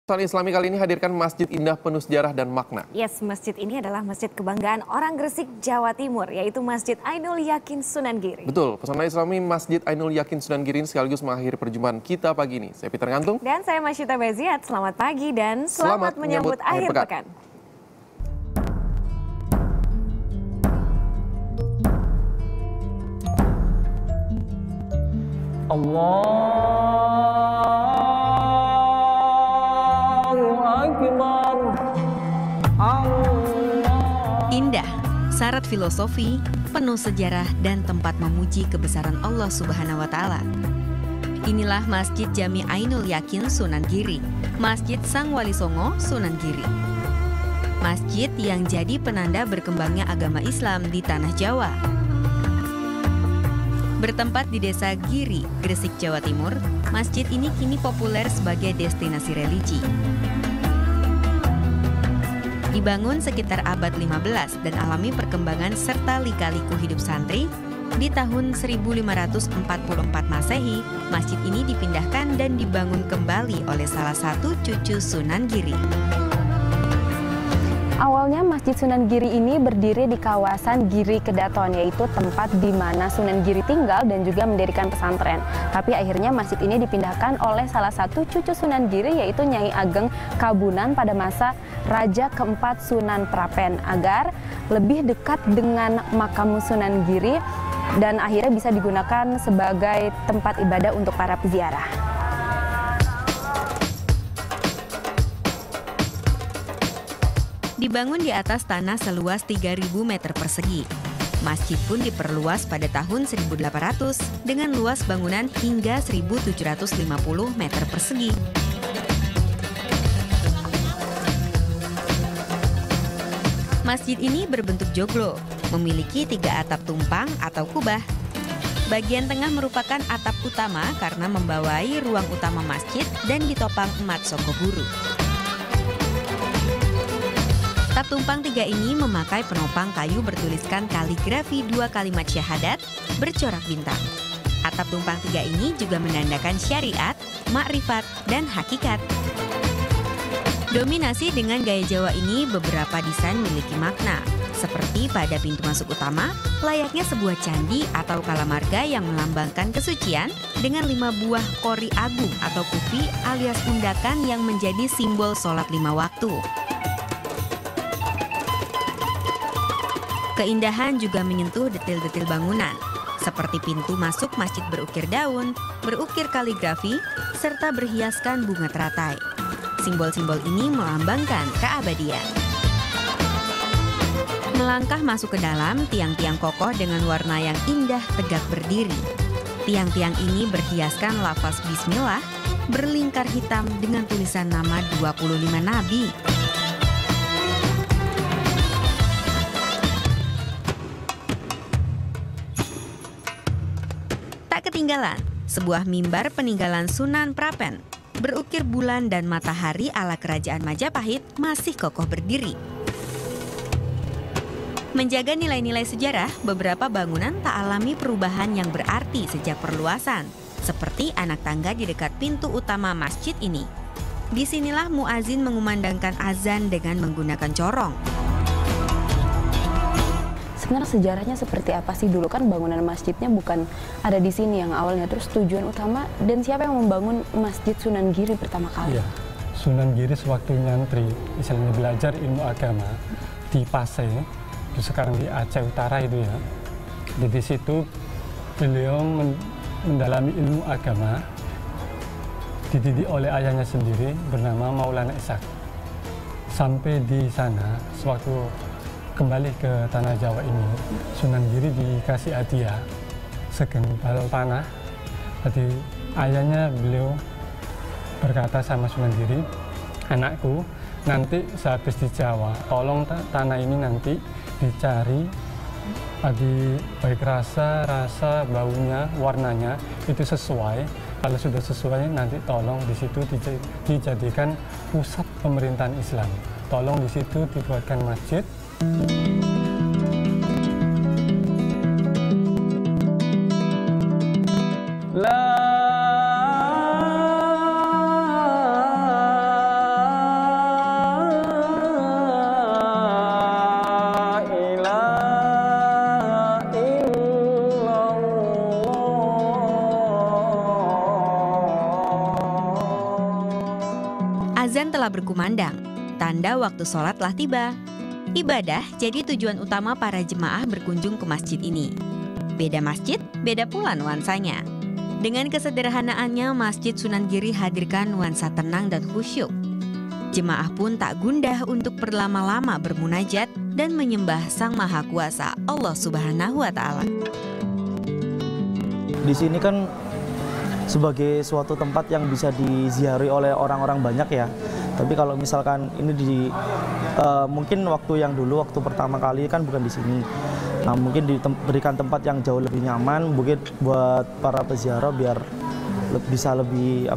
Pesan Islami kali ini hadirkan masjid indah penuh sejarah dan makna. Yes, masjid ini adalah masjid kebanggaan orang Gresik, Jawa Timur, yaitu Masjid Ainul Yakin Sunan Giri. Betul, pesona Islami Masjid Ainul Yakin Sunan Giri sekaligus mengakhiri perjumpaan kita pagi ini. Saya Peter Ngantung. Dan saya Masyita Beziat, selamat pagi dan selamat menyambut akhir pekan. Indah, syarat filosofi, penuh sejarah dan tempat memuji kebesaran Allah Subhanahu wa Ta'ala. Inilah Masjid Jami Ainul Yakin Sunan Giri, Masjid Sang Wali Songo Sunan Giri. Masjid yang jadi penanda berkembangnya agama Islam di tanah Jawa. Bertempat di Desa Giri, Gresik, Jawa Timur, masjid ini kini populer sebagai destinasi religi. Dibangun sekitar abad 15 dan alami perkembangan serta lika-liku hidup santri, di tahun 1544 Masehi, masjid ini dipindahkan dan dibangun kembali oleh salah satu cucu Sunan Giri. Awalnya Masjid Sunan Giri ini berdiri di kawasan Giri Kedaton, yaitu tempat di mana Sunan Giri tinggal dan juga mendirikan pesantren. Tapi akhirnya masjid ini dipindahkan oleh salah satu cucu Sunan Giri, yaitu Nyai Ageng Kabunan pada masa Raja keempat Sunan Prapen, agar lebih dekat dengan makam Sunan Giri dan akhirnya bisa digunakan sebagai tempat ibadah untuk para peziarah. Dibangun di atas tanah seluas 3.000 meter persegi. Masjid pun diperluas pada tahun 1800 dengan luas bangunan hingga 1.750 meter persegi. Masjid ini berbentuk joglo, memiliki 3 atap tumpang atau kubah. Bagian tengah merupakan atap utama karena membawai ruang utama masjid dan ditopang emat Sokoburu. Atap tumpang 3 ini memakai penopang kayu bertuliskan kaligrafi 2 kalimat syahadat bercorak bintang. Atap tumpang 3 ini juga menandakan syariat, makrifat, dan hakikat. Dominasi dengan gaya Jawa ini beberapa desain memiliki makna, seperti pada pintu masuk utama, layaknya sebuah candi atau kalamarga yang melambangkan kesucian dengan 5 buah kori agung atau kufi alias undakan yang menjadi simbol sholat 5 waktu. Keindahan juga menyentuh detil-detil bangunan, seperti pintu masuk masjid berukir daun, berukir kaligrafi, serta berhiaskan bunga teratai. Simbol-simbol ini melambangkan keabadian. Melangkah masuk ke dalam, tiang-tiang kokoh dengan warna yang indah tegak berdiri. Tiang-tiang ini berhiaskan lafaz Bismillah, berlingkar hitam dengan tulisan nama 25 Nabi. Tak ketinggalan, sebuah mimbar peninggalan Sunan Prapen, berukir bulan dan matahari ala kerajaan Majapahit masih kokoh berdiri. Menjaga nilai-nilai sejarah, beberapa bangunan tak alami perubahan yang berarti sejak perluasan, seperti anak tangga di dekat pintu utama masjid ini. Disinilah muazin mengumandangkan azan dengan menggunakan corong. Sebenarnya sejarahnya seperti apa sih? Dulu kan bangunan masjidnya bukan ada di sini yang awalnya, terus tujuan utama dan siapa yang membangun Masjid Sunan Giri pertama kali? Iya, Sunan Giri sewaktu nyantri, misalnya belajar ilmu agama di Pasai, itu sekarang di Aceh Utara itu ya. Di situ beliau mendalami ilmu agama, dididik oleh ayahnya sendiri bernama Maulana Ishak. Sampai di sana, sewaktu kembali ke tanah Jawa ini, Sunan Giri dikasih hadiah segempal tanah. Jadi ayahnya beliau berkata sama Sunan Giri, anakku, nanti sehabis di Jawa, tolong tanah ini nanti dicari baik rasa, baunya, warnanya itu sesuai. Kalau sudah sesuai, nanti tolong di situ dijadikan pusat pemerintahan Islam. Tolong di situ dibuatkan masjid. La azan telah berkumandang, tanda waktu sholat telah tiba. Ibadah jadi tujuan utama para jemaah berkunjung ke masjid ini. Beda masjid, beda pula nuansanya. Dengan kesederhanaannya, Masjid Sunan Giri hadirkan nuansa tenang dan khusyuk. Jemaah pun tak gundah untuk berlama-lama bermunajat dan menyembah Sang Maha Kuasa Allah Subhanahu wa Ta'ala. Di sini kan sebagai suatu tempat yang bisa diziarahi oleh orang-orang banyak ya. Tapi kalau misalkan ini mungkin waktu yang dulu waktu pertama kali kan bukan di sini. Nah, mungkin diberikan tempat yang jauh lebih nyaman mungkin buat para peziarah biar bisa lebih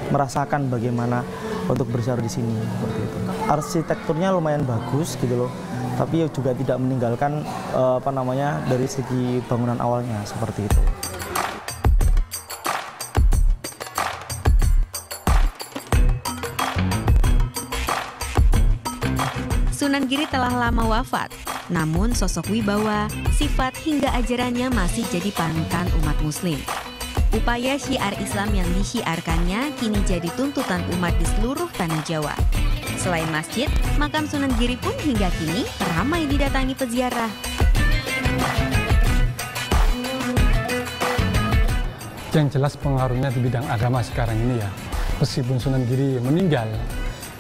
merasakan bagaimana untuk berziarah di sini seperti itu. Arsitekturnya lumayan bagus gitu loh. Tapi juga tidak meninggalkan dari segi bangunan awalnya seperti itu. Sunan Giri telah lama wafat, namun sosok wibawa, sifat hingga ajarannya masih jadi panutan umat muslim. Upaya syiar Islam yang disyiarkannya kini jadi tuntutan umat di seluruh tanah Jawa. Selain masjid, makam Sunan Giri pun hingga kini ramai didatangi peziarah. Yang jelas pengaruhnya di bidang agama sekarang ini ya. Meskipun Sunan Giri meninggal,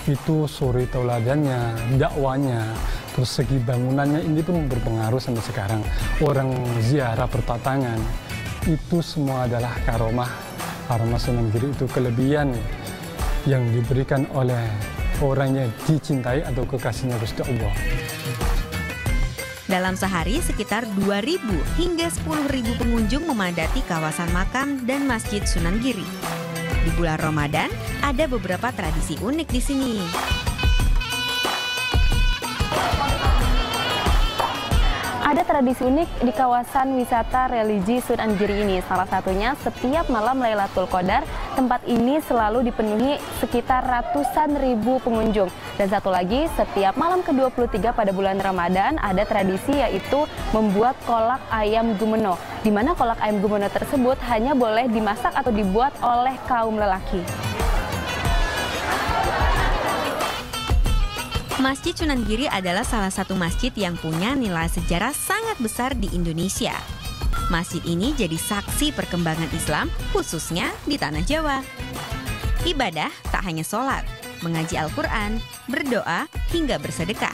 itu suri tauladannya, dakwanya, terus segi bangunannya ini pun berpengaruh sampai sekarang. Orang ziarah bertatangan, itu semua adalah karomah Sunan Giri, itu kelebihan yang diberikan oleh orang yang dicintai atau kekasihnya Gusti Allah. Dalam sehari sekitar 2.000 hingga 10.000 pengunjung memadati kawasan makam dan Masjid Sunan Giri. Di bulan Ramadan, ada beberapa tradisi unik di sini. Ada tradisi unik di kawasan wisata religi Sunan Giri ini. Salah satunya setiap malam Lailatul Qadar, tempat ini selalu dipenuhi sekitar ratusan ribu pengunjung. Dan satu lagi, setiap malam ke-23 pada bulan Ramadan ada tradisi yaitu membuat kolak ayam gumeno. Di mana kolak ayam gumeno tersebut hanya boleh dimasak atau dibuat oleh kaum lelaki. Masjid Sunan Giri adalah salah satu masjid yang punya nilai sejarah sangat besar di Indonesia. Masjid ini jadi saksi perkembangan Islam, khususnya di Tanah Jawa. Ibadah tak hanya sholat, mengaji Al-Quran, berdoa, hingga bersedekah.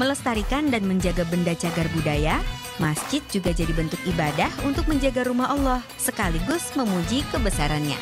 Melestarikan dan menjaga benda cagar budaya, masjid juga jadi bentuk ibadah untuk menjaga rumah Allah, sekaligus memuji kebesarannya.